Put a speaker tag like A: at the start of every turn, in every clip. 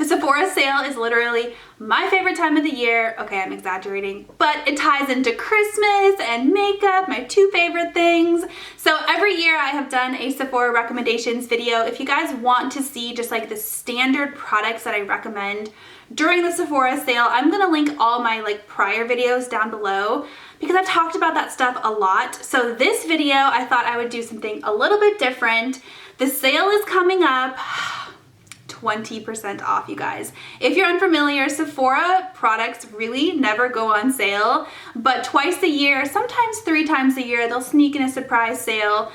A: The Sephora sale is literally my favorite time of the year. Okay, I'm exaggerating, but it ties into Christmas and makeup, my two favorite things. So every year I have done a Sephora recommendations video. If you guys want to see just like the standard products that I recommend during the Sephora sale, I'm gonna link all my like prior videos down below because I've talked about that stuff a lot. So this video, I thought I would do something a little bit different. The sale is coming up. 20% off, you guys. If you're unfamiliar, Sephora products really never go on sale, but twice a year, sometimes 3 times a year, they'll sneak in a surprise sale.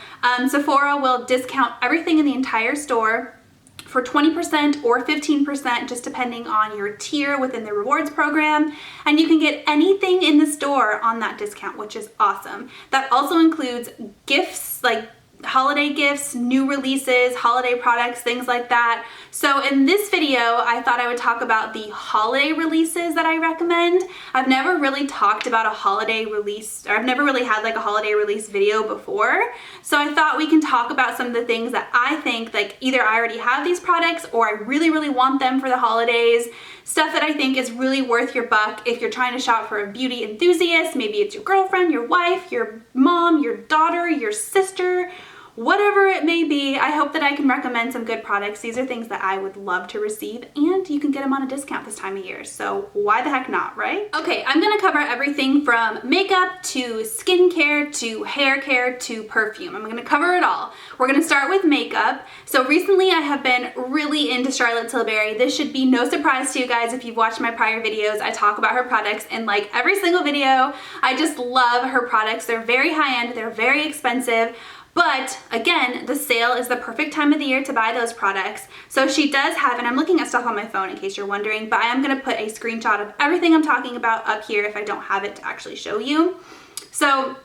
A: Sephora will discount everything in the entire store for 20% or 15%, just depending on your tier within the rewards program. And you can get anything in the store on that discount, which is awesome. That also includes gifts, like holiday gifts, new releases, holiday products, things like that. So in this video, I thought I would talk about the holiday releases that I recommend. I've never really talked about a holiday release, or I've never really had like a holiday release video before. So I thought we can talk about some of the things that I think like either I already have these products or I really, really want them for the holidays. Stuff that I think is really worth your buck if you're trying to shop for a beauty enthusiast. Maybe it's your girlfriend, your wife, your mom, your daughter, your sister, whatever it may be. I hope that I can recommend some good products. These are things that I would love to receive, and you can get them on a discount this time of year. So why the heck not, right? Okay, I'm gonna cover everything from makeup to skincare to hair care to perfume. I'm gonna cover it all. We're gonna start with makeup. So recently I have been really into Charlotte Tilbury. This should be no surprise to you guys if you've watched my prior videos. I talk about her products in like every single video. I just love her products. They're very high end, they're very expensive. But again, the sale is the perfect time of the year to buy those products. So she does have, and I'm looking at stuff on my phone in case you're wondering, but I am gonna put a screenshot of everything I'm talking about up here if I don't have it to actually show you. So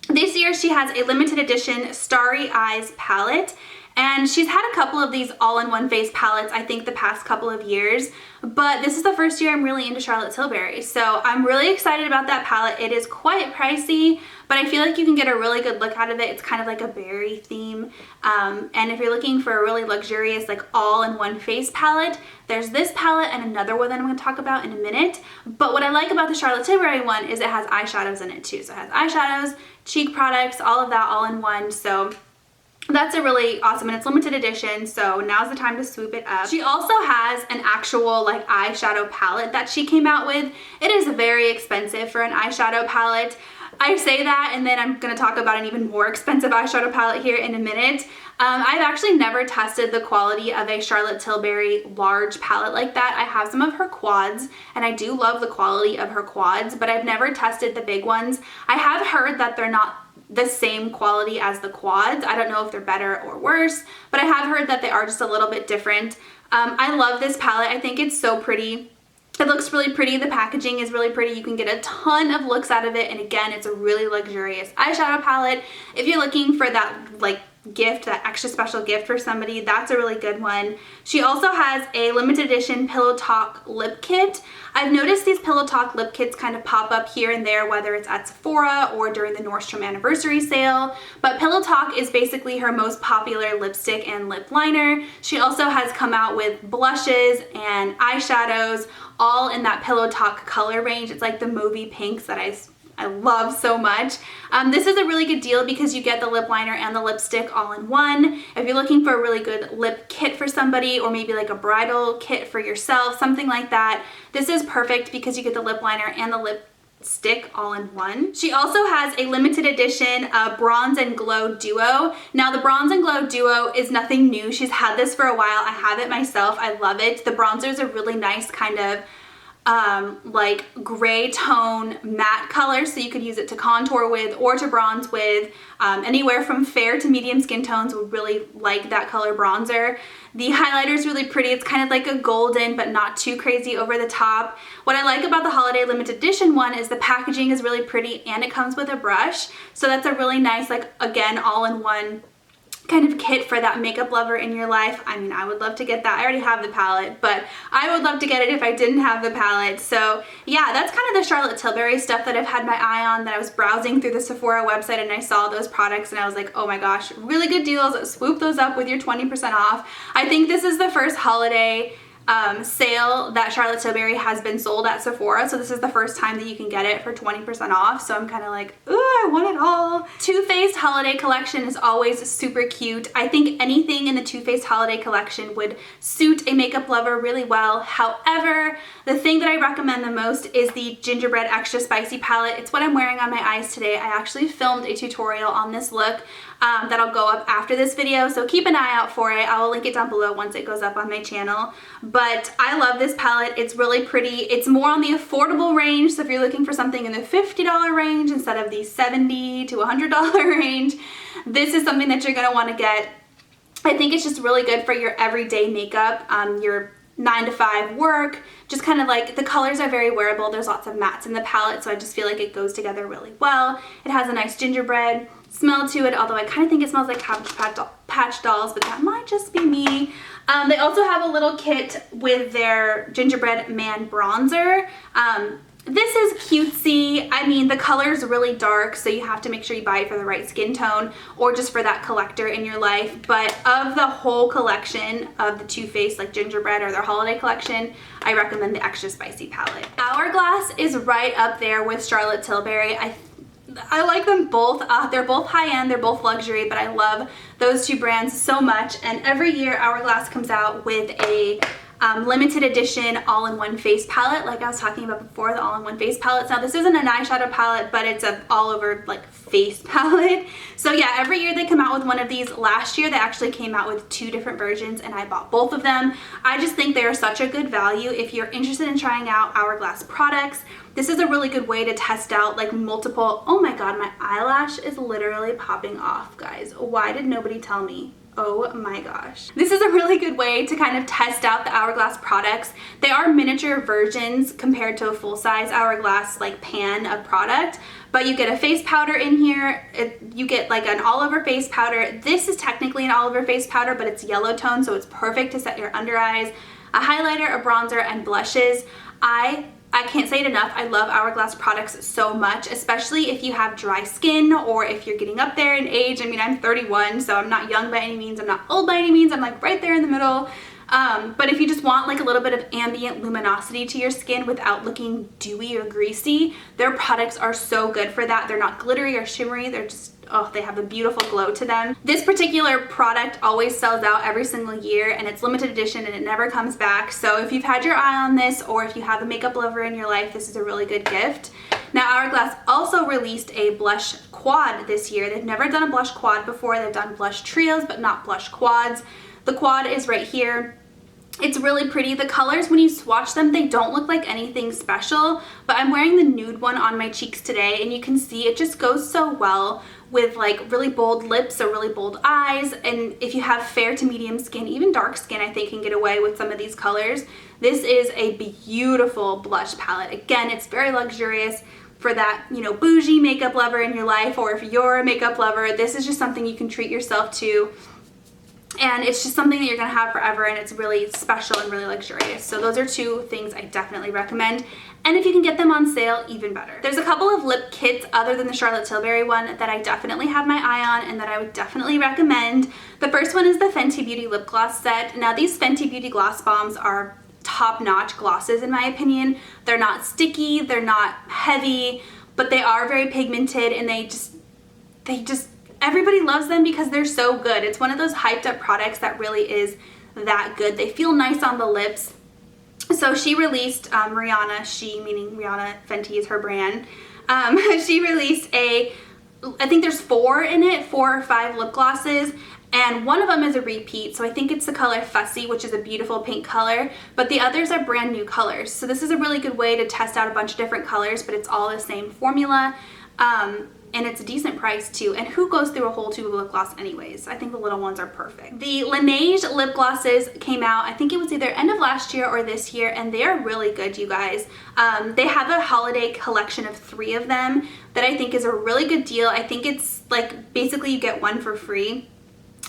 A: this year she has a limited edition Starry Eyes palette. And she's had a couple of these all-in-one face palettes, I think the past couple of years, but this is the first year I'm really into Charlotte Tilbury. So I'm really excited about that palette. It is quite pricey, but I feel like you can get a really good look out of it. It's kind of like a berry theme. And if you're looking for a really luxurious, like all-in-one face palette, there's this palette and another one that I'm gonna talk about in a minute. But what I like about the Charlotte Tilbury one is it has eyeshadows in it too. So it has eyeshadows, cheek products, all of that all in one. So that's a really awesome, and it's limited edition, so now's the time to swoop it up. She also has an actual like eyeshadow palette that she came out with. It is very expensive for an eyeshadow palette. I say that and then I'm gonna talk about an even more expensive eyeshadow palette here in a minute. I've actually never tested the quality of a Charlotte Tilbury large palette like that. I have some of her quads and I do love the quality of her quads, but I've never tested the big ones. I have heard that they're not the same quality as the quads. I don't know if they're better or worse, but I have heard that they are just a little bit different. I love this palette. I think it's so pretty. It looks really pretty. The packaging is really pretty. You can get a ton of looks out of it. And again, it's a really luxurious eyeshadow palette. If you're looking for that like gift, that extra special gift for somebody, that's a really good one. She also has a limited edition Pillow Talk lip kit. I've noticed these Pillow Talk lip kits kind of pop up here and there, whether it's at Sephora or during the Nordstrom anniversary sale, but Pillow Talk is basically her most popular lipstick and lip liner. She also has come out with blushes and eyeshadows, all in that Pillow Talk color range. It's like the movie pinks that I love so much. This is a really good deal because you get the lip liner and the lipstick all in one. If you're looking for a really good lip kit for somebody, or maybe like a bridal kit for yourself, something like that, this is perfect because you get the lip liner and the lipstick all in one. She also has a limited edition Bronze and Glow Duo. Now the Bronze and Glow Duo is nothing new. She's had this for a while. I have it myself. I love it. The bronzer is a really nice kind of like gray tone matte color, so you could use it to contour with or to bronze with. Anywhere from fair to medium skin tones would really like that color bronzer. The highlighter is really pretty. It's kind of like a golden but not too crazy over the top. What I like about the holiday limited edition one is the packaging is really pretty and it comes with a brush, so that's a really nice, like, again, all-in-one kind of kit for that makeup lover in your life. I mean, I would love to get that. I already have the palette, but I would love to get it if I didn't have the palette. So yeah, that's kind of the Charlotte Tilbury stuff that I've had my eye on, that I was browsing through the Sephora website and I saw those products and I was like, oh my gosh, really good deals. Swoop those up with your 20% off. I think this is the first holiday sale that Charlotte Tilbury has been sold at Sephora, so this is the first time that you can get it for 20% off, so I'm kind of like, ooh, I want it all. Too Faced holiday collection is always super cute. I think anything in the Too Faced holiday collection would suit a makeup lover really well. However, the thing that I recommend the most is the Gingerbread Extra Spicy palette. It's what I'm wearing on my eyes today. I actually filmed a tutorial on this look that'll go up after this video, so keep an eye out for it. I will link it down below once it goes up on my channel. But I love this palette. It's really pretty. It's more on the affordable range, so if you're looking for something in the $50 range instead of the $70 to $100 range, this is something that you're going to want to get. I think it's just really good for your everyday makeup, your 9 to 5 work, just kind of like, the colors are very wearable. There's lots of mattes in the palette, so I just feel like it goes together really well. It has a nice gingerbread smell to it, although I kind of think it smells like Cabbage Patch Dolls, but that might just be me. They also have a little kit with their Gingerbread Man bronzer. This is cutesy. I mean, the color is really dark, so you have to make sure you buy it for the right skin tone or just for that collector in your life. But of the whole collection of the Too Faced like gingerbread or their holiday collection, I recommend the Extra Spicy palette. Hourglass is right up there with Charlotte Tilbury. I like them both. They're both high-end, they're both luxury, but I love those two brands so much. And every year Hourglass comes out with a limited edition all-in-one face palette, like I was talking about before, the all-in-one face palettes. Now this isn't an eyeshadow palette, but it's a all-over like face palette. So yeah, every year they come out with one of these. Last year they actually came out with 2 different versions and I bought both of them. I just think they are such a good value. If you're interested in trying out Hourglass products, this is a really good way to test out like multiple. Oh my god, my eyelash is literally popping off, guys. Why did nobody tell me? Oh my gosh. This is a really good way to kind of test out the Hourglass products. They are miniature versions compared to a full-size Hourglass like pan of product, but you get a face powder in here. You get like an all-over face powder. This is technically an all-over face powder, but it's yellow tone, so it's perfect to set your under eyes, a highlighter, a bronzer, and blushes. I can't say it enough. I love Hourglass products so much, especially if you have dry skin or if you're getting up there in age. I mean, I'm 31, so I'm not young by any means. I'm not old by any means. I'm like right there in the middle. But if you just want like a little bit of ambient luminosity to your skin without looking dewy or greasy, their products are so good for that. They're not glittery or shimmery. They're just, oh, they have a beautiful glow to them. This particular product always sells out every single year, and it's limited edition and it never comes back. So if you've had your eye on this, or if you have a makeup lover in your life, this is a really good gift. Now Hourglass also released a blush quad this year. They've never done a blush quad before. They've done blush trios, but not blush quads. The quad is right here. It's really pretty. The colors, when you swatch them, they don't look like anything special, but I'm wearing the nude one on my cheeks today, and you can see it just goes so well with like really bold lips or really bold eyes. And if you have fair to medium skin, even dark skin, I think can get away with some of these colors. This is a beautiful blush palette. Again, it's very luxurious for that, you know, bougie makeup lover in your life, or if you're a makeup lover, this is just something you can treat yourself to. And it's just something that you're going to have forever, and it's really special and really luxurious. So those are 2 things I definitely recommend. And if you can get them on sale, even better. There's a couple of lip kits other than the Charlotte Tilbury one that I definitely have my eye on and that I would definitely recommend. The first one is the Fenty Beauty lip gloss set. Now these Fenty Beauty gloss bombs are top-notch glosses in my opinion. They're not sticky, they're not heavy, but they are very pigmented, and they just everybody loves them because they're so good. It's one of those hyped up products that really is that good. They feel nice on the lips. So she released, Rihanna, she meaning Rihanna, Fenty is her brand. She released I think there's 4 in it, 4 or 5 lip glosses. And one of them is a repeat, so I think it's the color Fussy, which is a beautiful pink color, but the others are brand new colors. So this is a really good way to test out a bunch of different colors, but it's all the same formula. And it's a decent price too. And who goes through a whole tube of lip gloss anyways? I think the little ones are perfect. The Laneige lip glosses came out, I think it was either end of last year or this year, and they are really good, you guys. They have a holiday collection of 3 of them that I think is a really good deal. I think it's like basically you get 1 for free.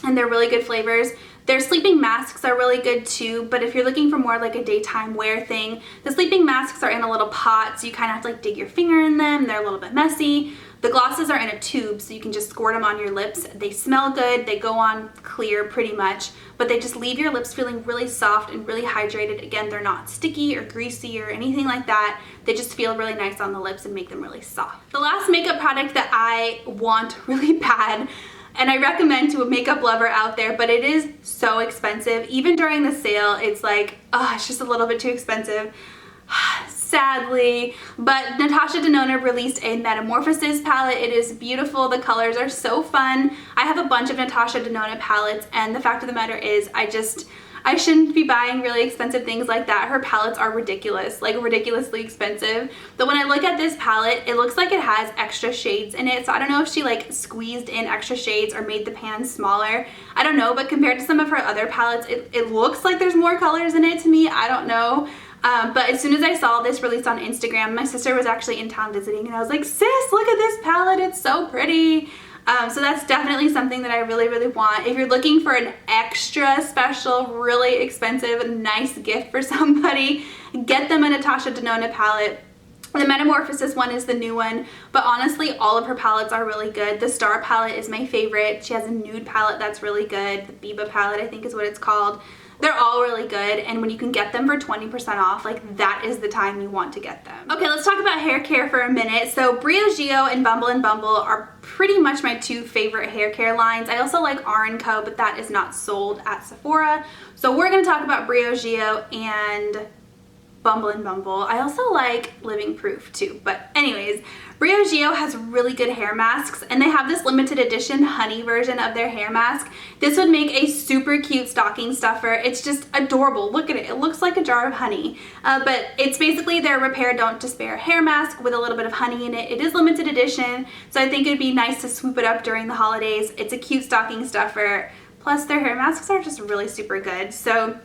A: And they're really good flavors. Their sleeping masks are really good too, but if you're looking for more like a daytime wear thing, the sleeping masks are in a little pot, so you kind of have to like dig your finger in them. They're a little bit messy. The glosses are in a tube, so you can just squirt them on your lips. They smell good, they go on clear pretty much, but they just leave your lips feeling really soft and really hydrated. Again, they're not sticky or greasy or anything like that. They just feel really nice on the lips and make them really soft. The last makeup product that I want really bad, and I recommend to a makeup lover out there, but it is so expensive. Even during the sale, it's like, oh, it's just a little bit too expensive. Sadly, but Natasha Denona released a Metamorphosis palette. It is beautiful. The colors are so fun. I have a bunch of Natasha Denona palettes, and the fact of the matter is I shouldn't be buying really expensive things like that. Her palettes are ridiculous, like ridiculously expensive. But when I look at this palette, it looks like it has extra shades in it. So I don't know if she like squeezed in extra shades or made the pan smaller. I don't know, but compared to some of her other palettes, it looks like there's more colors in it to me. I don't know. But as soon as I saw this released on Instagram, my sister was actually in town visiting, and I was like, sis, look at this palette. It's so pretty. So that's definitely something that I really, really want. If you're looking for an extra special, really expensive, nice gift for somebody, get them a Natasha Denona palette. The Metamorphosis one is the new one, but honestly, all of her palettes are really good. The Star palette is my favorite. She has a nude palette that's really good. The Biba palette, I think is what it's called. They're all really good, and when you can get them for 20% off, like that is the time you want to get them. Okay, let's talk about hair care for a minute. So Briogeo and Bumble & Bumble are pretty much my two favorite hair care lines. I also like R & Co, but that is not sold at Sephora. So we're gonna talk about Briogeo and Bumble & Bumble. I also like Living Proof too, but anyways, Briogeo has really good hair masks, and they have this limited edition honey version of their hair mask. This would make a super cute stocking stuffer. It's just adorable. Look at it. It looks like a jar of honey, but it's basically their Repair Don't Despair hair mask with a little bit of honey in it. It is limited edition, so I think it'd be nice to swoop it up during the holidays. It's a cute stocking stuffer. Plus, their hair masks are just really super good. So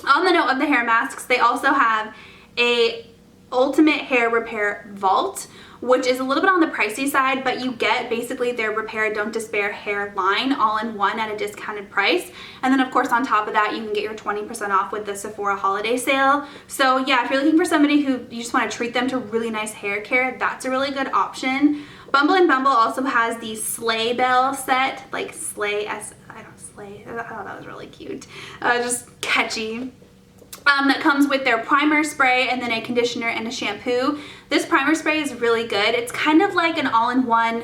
A: on the note of the hair masks, they also have a Ultimate Hair Repair Vault, which is a little bit on the pricey side, but you get basically their Repair Don't Despair hair line all in one at a discounted price. And then of course on top of that, you can get your 20% off with the Sephora holiday sale. So yeah, if you're looking for somebody who you just want to treat them to really nice hair care, that's a really good option. Bumble & Bumble also has the Sleigh Bell set, like Sleigh, I thought that was really cute, just catchy. That comes with their primer spray and then a conditioner and a shampoo. This primer spray is really good. It's kind of like an all-in-one.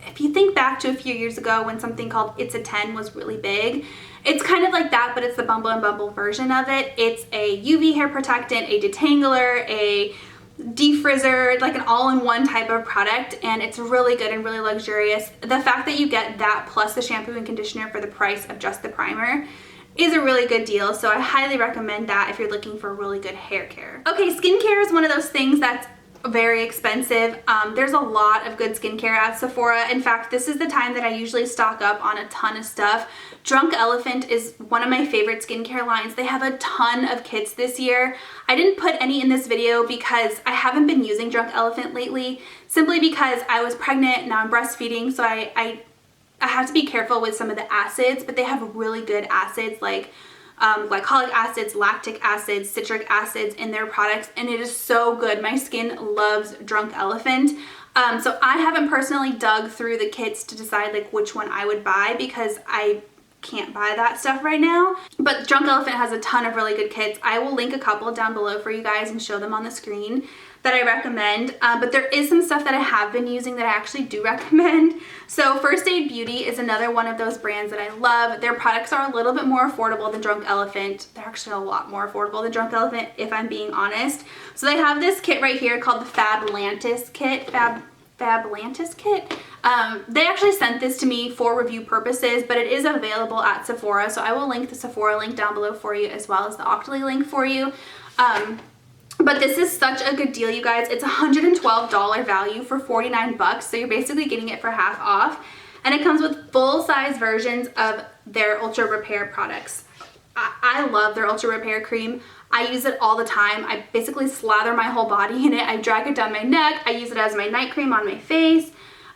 A: If you think back to a few years ago when something called It's a 10 was really big, it's kind of like that, but it's the Bumble & Bumble version of it. It's a UV hair protectant, a detangler, a defrizzer, like an all-in-one type of product, and it's really good and really luxurious. The fact that you get that plus the shampoo and conditioner for the price of just the primer is a really good deal, so I highly recommend that if you're looking for really good hair care. Okay, skincare is one of those things that's very expensive. There's a lot of good skincare at Sephora. In fact, this is the time that I usually stock up on a ton of stuff. Drunk Elephant is one of my favorite skincare lines. They have a ton of kits this year. I didn't put any in this video because I haven't been using Drunk Elephant lately, simply because I was pregnant, now I'm breastfeeding, so I have to be careful with some of the acids, but they have really good acids like glycolic acids, lactic acids, citric acids in their products, and it is so good. My skin loves Drunk Elephant. So I haven't personally dug through the kits to decide like which one I would buy because I can't buy that stuff right now. But Drunk Elephant has a ton of really good kits. I will link a couple down below for you guys and show them on the screen that I recommend. But there is some stuff that I have been using that I actually do recommend. So First Aid Beauty is another one of those brands that I love. Their products are a little bit more affordable than Drunk Elephant. They're actually a lot more affordable than Drunk Elephant, if I'm being honest. So they have this kit right here called the Fablantis kit. Fablantis kit. They actually sent this to me for review purposes, but it is available at Sephora, so I will link the Sephora link down below for you as well as the Octoly link for you. But this is such a good deal, you guys. It's a $112 value for 49 bucks, so you're basically getting it for half off. And it comes with full-size versions of their Ultra Repair products. I love their Ultra Repair cream. I use it all the time. I basically slather my whole body in it. I drag it down my neck. I use it as my night cream on my face.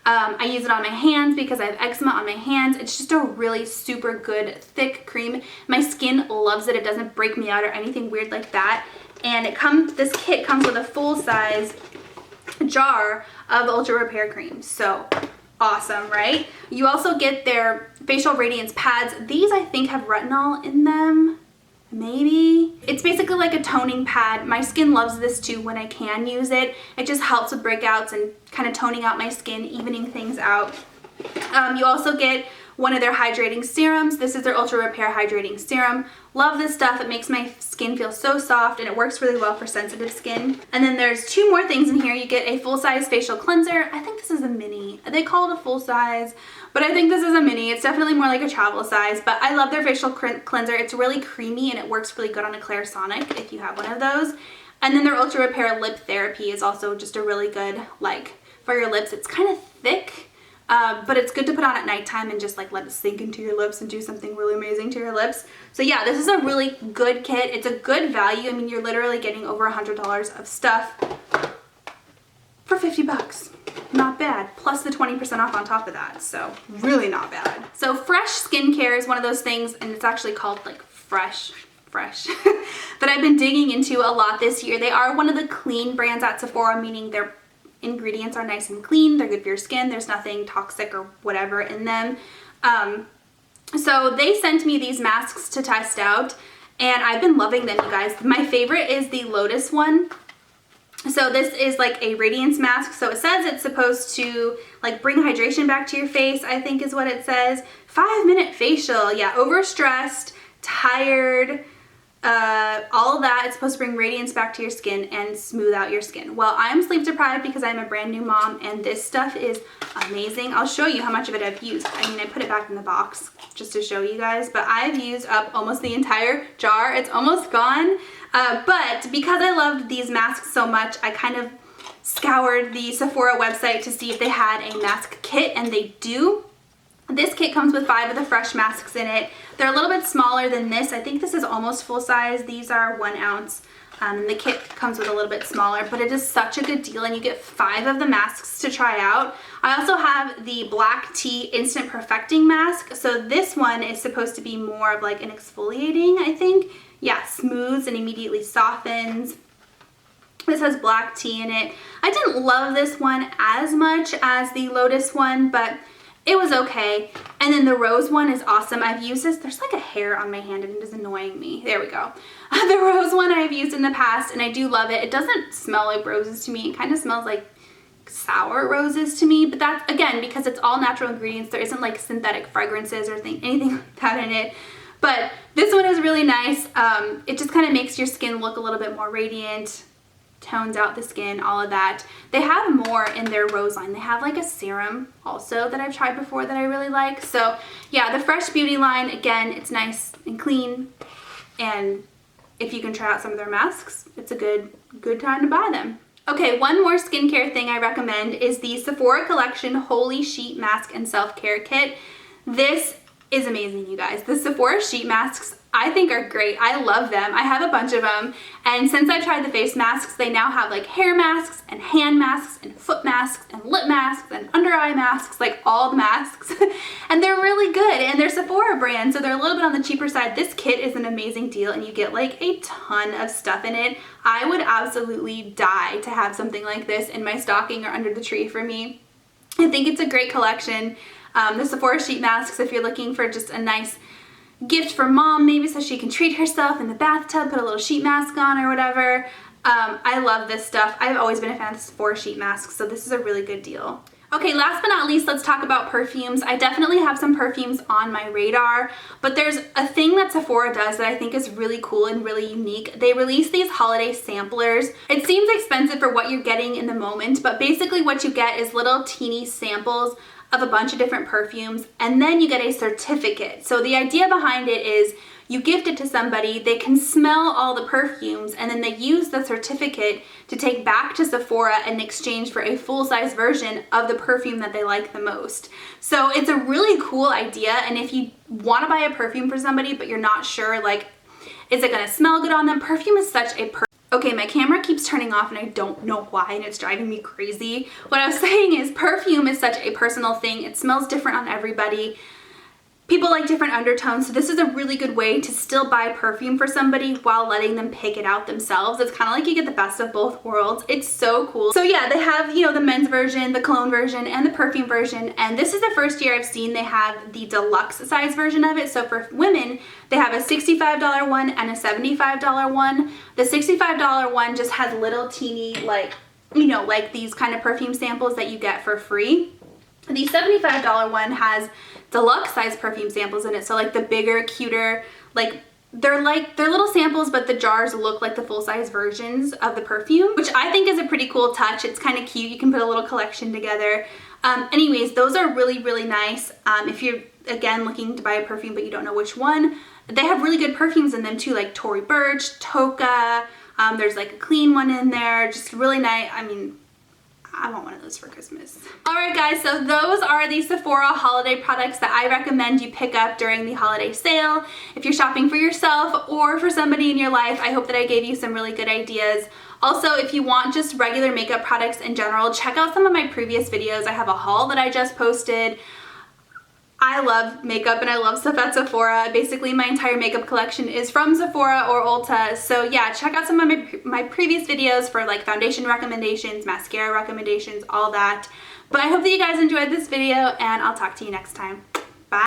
A: I use it on my hands because I have eczema on my hands. It's just a really super good thick cream. My skin loves it. It doesn't break me out or anything weird like that. And this kit comes with a full-size jar of Ultra Repair cream. So awesome, right? You also get their facial radiance pads. These I think have retinol in them. Maybe. It's basically like a toning pad. My skin loves this too when I can use it. It just helps with breakouts and kind of toning out my skin, evening things out. You also get one of their hydrating serums. This is their Ultra Repair Hydrating Serum. Love this stuff. It makes my skin feel so soft and it works really well for sensitive skin. And then there's 2 more things in here. You get a full-size facial cleanser. I think this is a mini. They call it a full-size, but I think this is a mini. It's definitely more like a travel size, but I love their facial cleanser. It's really creamy and it works really good on a Clarisonic if you have one of those. And then their Ultra Repair Lip Therapy is also just a really good, like, for your lips. It's kind of thick. But it's good to put on at nighttime and just like let it sink into your lips and do something really amazing to your lips. So yeah, this is a really good kit. It's a good value. I mean, you're literally getting over $100 of stuff for 50 bucks. Not bad. Plus the 20% off on top of that. So really not bad. So Fresh skincare is one of those things, and it's actually called like Fresh that I've been digging into a lot this year. They are one of the clean brands at Sephora, meaning their ingredients are nice and clean. They're good for your skin. There's nothing toxic or whatever in them. So they sent me these masks to test out, and I've been loving them, you guys. My favorite is the Lotus one. So this is like a radiance mask. So it says it's supposed to like bring hydration back to your face, I think is what it says. 5-minute facial. Yeah, overstressed, tired, all of that. It's supposed to bring radiance back to your skin and smooth out your skin. Well, I'm sleep deprived because I'm a brand new mom, and this stuff is amazing. I'll show you how much of it I've used. I mean, I put it back in the box just to show you guys, but I've used up almost the entire jar. It's almost gone. But because I loved these masks so much, I kind of scoured the Sephora website to see if they had a mask kit, and they do. This kit comes with 5 of the Fresh masks in it. They're a little bit smaller than this. I think this is almost full size. These are 1 ounce. And the kit comes with a little bit smaller, but it is such a good deal, and you get 5 of the masks to try out. I also have the Black Tea Instant Perfecting Mask. So this one is supposed to be more of like an exfoliating, I think. Yeah, smooths and immediately softens. This has black tea in it. I didn't love this one as much as the Lotus one, but it was okay. And then the Rose one is awesome. I've used this. There's like a hair on my hand and it is annoying me. There we go. The Rose one I've used in the past, and I do love it. It doesn't smell like roses to me. It kind of smells like sour roses to me, but that's, again, because it's all natural ingredients. There isn't like synthetic fragrances or anything like that in it. But this one is really nice. It just kind of makes your skin look a little bit more radiant, tones out the skin, all of that. They have more in their Rose line. They have like a serum also that I've tried before that I really like. So yeah, the Fresh Beauty line, again, it's nice and clean, and if you can try out some of their masks, it's a good time to buy them. Okay, one more skincare thing I recommend is the Sephora Collection Holy Sheet Mask and Self-Care Kit. This is amazing, you guys. The Sephora sheet masks I think are great. I love them. I have a bunch of them, and since I tried the face masks, they now have like hair masks and hand masks and foot masks and lip masks and under eye masks, like all the masks. And they're really good, and they're Sephora brand, so they're a little bit on the cheaper side. This kit is an amazing deal, and you get like a ton of stuff in it. I would absolutely die to have something like this in my stocking or under the tree for me. I think it's a great collection. The Sephora sheet masks, if you're looking for just a nice gift for mom, maybe so she can treat herself in the bathtub, put a little sheet mask on or whatever. I love this stuff. I've always been a fan of Sephora sheet masks, so this is a really good deal. Okay, last but not least, let's talk about perfumes. I definitely have some perfumes on my radar, but there's a thing that Sephora does that I think is really cool and really unique. They release these holiday samplers. It seems expensive for what you're getting in the moment, but basically what you get is little teeny samples of a bunch of different perfumes, and then you get a certificate. So the idea behind it is you gift it to somebody, they can smell all the perfumes, and then they use the certificate to take back to Sephora in exchange for a full-size version of the perfume that they like the most. So it's a really cool idea, and if you want to buy a perfume for somebody but you're not sure, like, is it going to smell good on them? Perfume is such a Okay, my camera keeps turning off and I don't know why, and it's driving me crazy. What I was saying is perfume is such a personal thing. It smells different on everybody. People like different undertones, so this is a really good way to still buy perfume for somebody while letting them pick it out themselves. It's kind of like you get the best of both worlds. It's so cool. So yeah, they have, you know, the men's version, the cologne version, and the perfume version, and this is the first year I've seen they have the deluxe size version of it. So for women, they have a $65 one and a $75 one. The $65 one just has little teeny, like, you know, like these kind of perfume samples that you get for free. The $75 one has deluxe size perfume samples in it, so like the bigger, cuter, like they're little samples, but the jars look like the full-size versions of the perfume, which I think is a pretty cool touch. It's kind of cute. You can put a little collection together. Anyways, those are really, really nice. If you're, again, looking to buy a perfume but you don't know which one, they have really good perfumes in them too, like Tory Burch, Toka. There's like a clean one in there, just really nice. I mean, I want one of those for Christmas. Alright guys, so those are the Sephora holiday products that I recommend you pick up during the holiday sale. If you're shopping for yourself or for somebody in your life, I hope that I gave you some really good ideas. Also, if you want just regular makeup products in general, check out some of my previous videos. I have a haul that I just posted. I love makeup and I love stuff at Sephora. Basically, my entire makeup collection is from Sephora or Ulta. So yeah, check out some of my previous videos for like foundation recommendations, mascara recommendations, all that. But I hope that you guys enjoyed this video and I'll talk to you next time.